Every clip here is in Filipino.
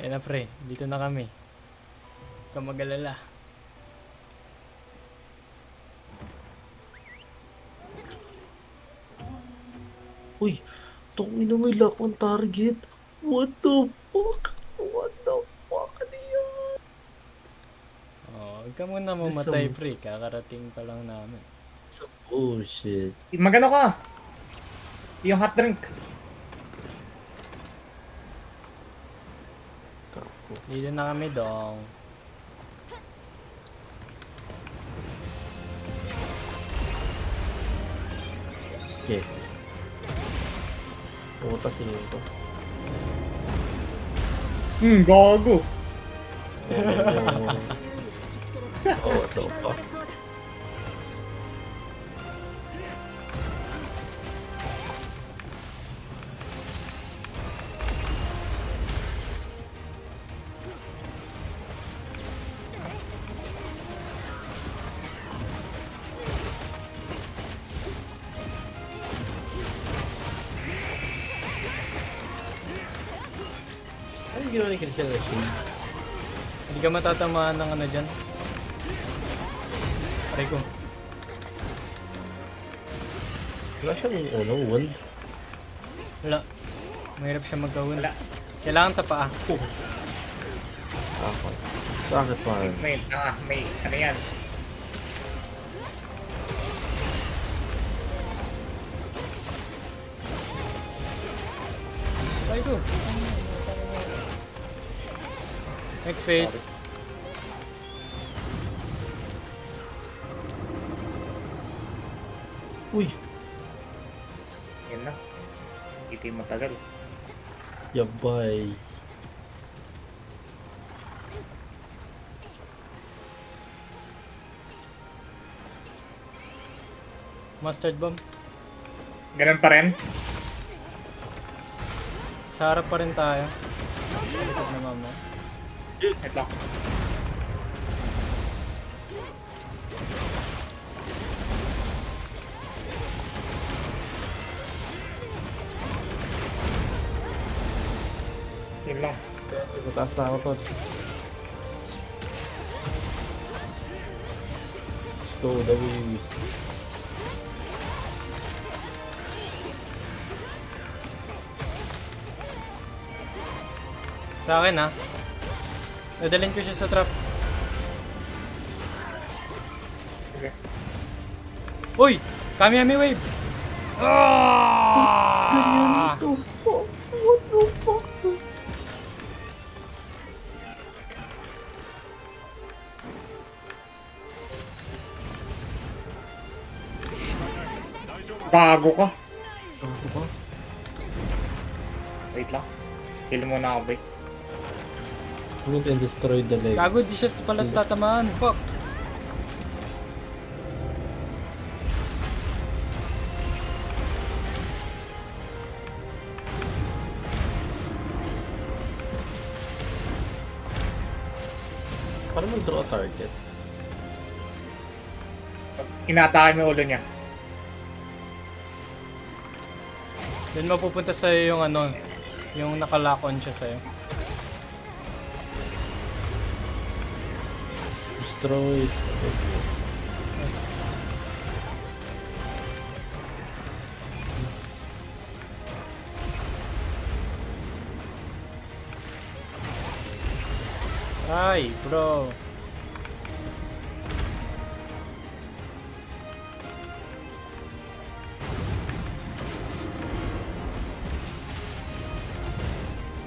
Ayan na pre, dito na kami. Huwag kang mag-alala. Uy, tangina may lock on target. What the fuck? What the fuck? Ano yan? Oh, huwag ka muna This mamatay some, pre, kakarating pa lang namin. some bullshit. Magano ka? Yung hot drink. Kako. Dito na kami dong. Okay. Pumunta sila ito. Gago. Oh, what the fuck? Ano yung ginawa ni Christian Rashid? Hindi ka matatamaan ng ano dyan. Aray ko. Wala siyang wound. Wala. Mahirap siya magkawin. Wala. Kailangan sa paa. Ako. Bakit pa? May ano yan. Aray ko. Next phase. Uy, Yan na. Hindi matagal. yabay. Mustard bomb. Ganun pa rin. Sa harap pa rin tayo. Sa likod na mama. Ito. Yun lang. Mataas na ako to. Slow the waves. Sa akin ha. Dadalhin ko siya sa trap. Okay. Uy! Kamiyami wave! Ah! What the fuck? What the fuck? Bago ka. Ano ba? Wait lang. Kill muna ako, boy. Loot and destroy the leg. Gago, di siya pala tatamaan. Fuck! Paano mag-draw target? Inaatake mo yung ulo niya. Then mapupunta sa'yo yung ano, yung nakalock on siya sa'yo. Destroy. Ay, bro.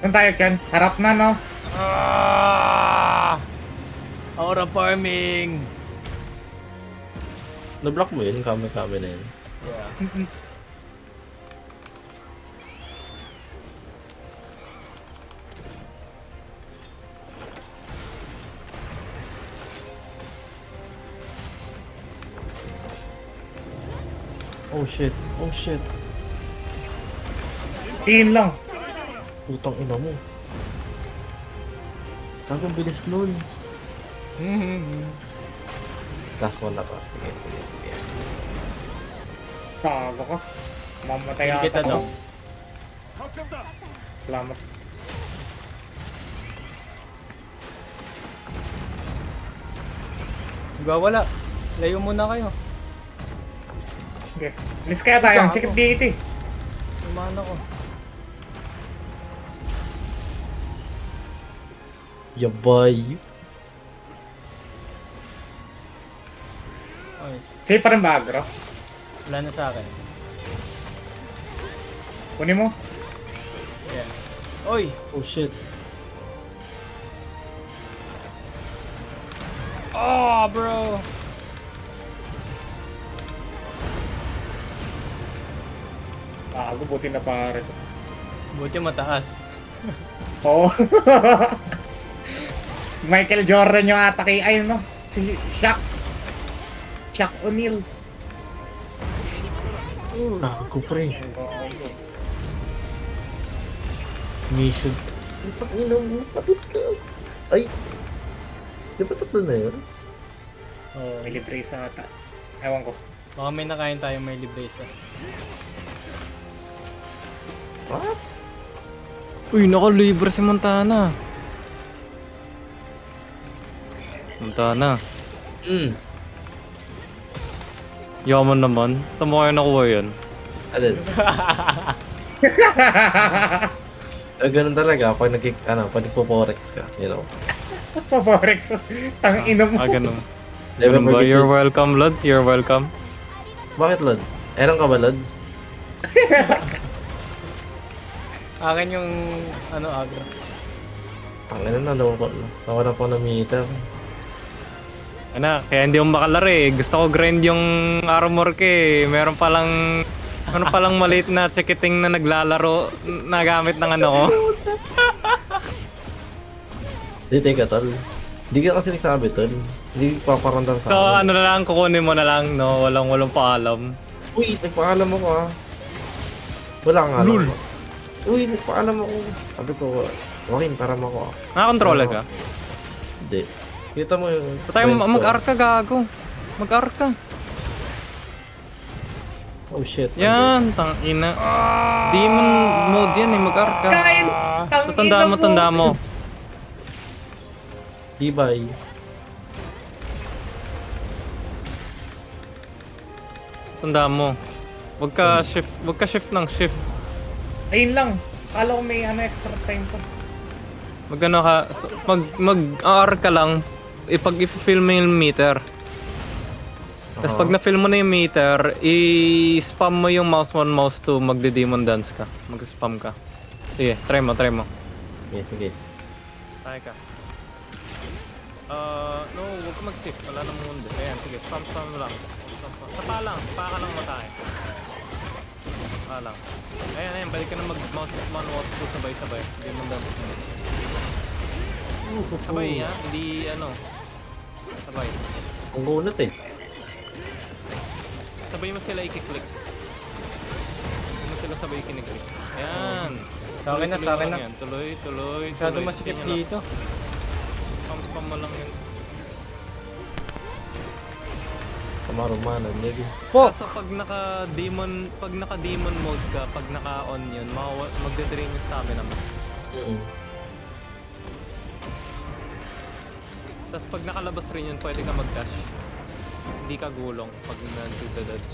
Saan tayo, Ken? Harap na, no? Ah! Aura farming! Na-block mo yun? Kami-kami na yun. Yeah. Oh shit. Oh shit. Tingin lang. Putang ina mo. Kagang bilis nun. Last one na to. Sige, sige, sige. Bago ka. Mamatay Hindi kita ata daw. ko. Salamat. Di ba wala? Layo muna kayo. Okay. Alis kaya tayo, ang sikip dito eh. Umano ko. Yabay. Oy, Safe pa rin ba, agro? wala na sa akin. Kunin mo. Yan. Oy! Oh shit. Oh, bro! Buti na pare. Buti mataas. Oo. Michael Jordan yung atake. Ay, no? Si Shaq. Shaq O'Neal. Naku pre. Mission. Ang takina mo, sakit ka. Ay. Di ba tatlo na yun? Oh, may libre sa ata. Ewan ko. Baka may nakain tayo may libre isa. What? Uy, naka-libre si Montana. Montana. Yaman naman. Saan mo kayo nakuha yan? Alin? Ganun talaga pag pag nagpo-forex ka, you know. Forex. Tang ina mo. Ganun. Never Ganun ba? forget You're it. welcome, Lods. You're welcome. Bakit, Lods? Eran ka ba, Lods? Akin yung ano agro. Tangina na, nawalan po ng meter. Ano, kaya hindi ako makalari. Gusto ko grind yung armor ko eh. Meron palang maliit na chikiting na naglalaro na gamit ng ano ko. Hindi, teka, tol. Hindi ka kasi nagsabi, tol. Hindi paparamdam sa So akin. ano na lang, kukunin mo na lang, no? Walang paalam. Uy, nagpaalam ako ah. Wala nga alam. Lul. Uy, nagpaalam ako. Sabi ko, Joaquin, param ako ah. Nakakontrola ka? Hindi. Kita mo yung... So tayo points ko. mag-arc ka, gago. Mag-arc ka. Oh shit. Yan, tangina. Demon mode yan eh, mag-arc ka. Kain! So, tanda mo. Di-bye. Tanda mo. Wag ka shift ng shift. Ayun lang. Kala ko may extra time pa. Magano ka, so, mag-arc ka lang. Pag i-fill mo yung meter. Tapos pag na-fill mo na yung meter, i-spam mo yung mouse 1, mouse 2, magde-demon dance ka. Mag-spam ka. Sige, try mo. Okay, sige. Tayo ka. No, huwag ka mag-shift. Wala nang mundo. Ayan, sige, spam mo lang. Sapa lang, sapa ka lang matay. Sapa lang. Ayan, balik ka na mag-mouse 1, mouse 2, sabay-sabay. Demon dance. Sabay, ha? Hindi, sabay. Ang gunot eh. Sabay mo sila i-click. Sabay mo sila sabay kiniklik. Ayan. Sa akin na, Tuloy-tuloy sa akin lang na. yan. Tuloy. Masyado masikip Sige na. dito. Spam mo lang yan. Kamarumanan, maybe. Po! Kaso pag naka-demon mode ka, pag naka-on yun, magde-drain yung stamina mo. Tapos pag nakalabas rin yun, pwede ka mag-dash. Hindi ka gulong pag nandudododge.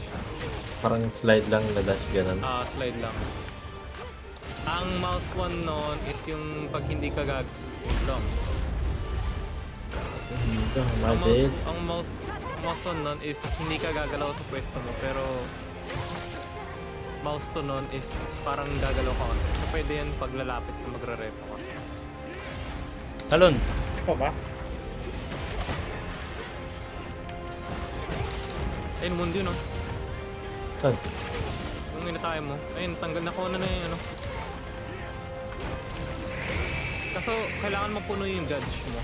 Parang slide lang na dash ganun. Slide lang. Ang mouse 1 noon is yung pag hindi ka gulong. Ang mouse 1 noon is hindi ka gagalaw sa pwesto mo, pero mouse 2 noon is parang gagalaw ka. So pwede yan pag lalapit ka magre-repo ka. Talon! Ikaw ba? Ayun, mundi no? Saan? Yung inatake mo. Ayun, tanggal na ko na yung Kaso, kailangan mapuno yung dodge mo.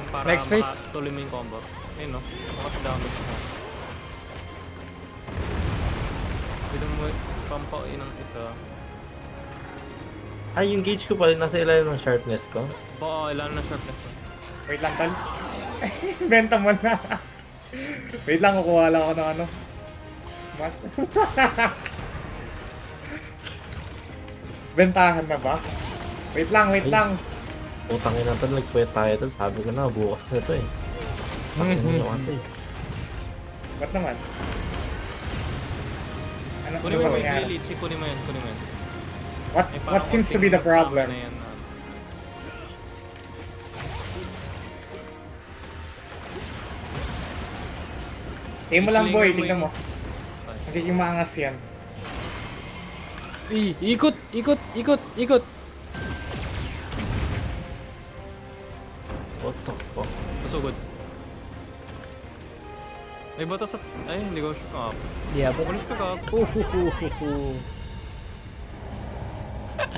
Para Next phase? makatuloy mo yung combo. Ayun no? Makatadamage mo. Pwede mo pampa ng isa. Ay, yung gauge ko pala nasa ilalim ng sharpness ko. Kailangan na sharpness mo. Wait lang, tol. Benta mo na. Wait lang, kukuha lang ako ng ano. What? Bentahan na ba? Wait lang. Utang ina to, nagpuwet tayo to. Sabi ko na, bukas na to eh. Tangin mo kasi. Ba't naman? Ano Kunin ba mo yung nangyari? elite, kunin mo yan, kunin mo yan. What May what parang seems to be konting the problem? stamina yan, Tingin mo lang boy, Islinger mo tignan mo. Ay. Magiging maangas yan. Ikot, ikot, ikot, ikot. What the fuck? Pasugod. May bata sa... Ay, hindi ko siya. Ah, Yeah, but... pulis ka ka.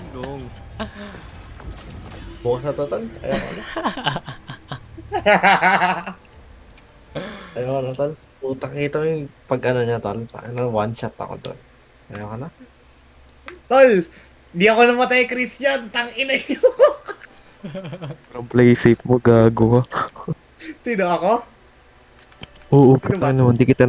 Dong. Bukas na to, tol. Ayaw ko na. Ayaw ko na, tol. Putang ito yung pag ano niya, tol. Ano, one shot ako, tol. Ayaw ko na. Tol, di ako namatay Christian, tangina niyo. Parang play safe mo, gago ka. Sino ako? Oo, Sino ba? ano, hindi kita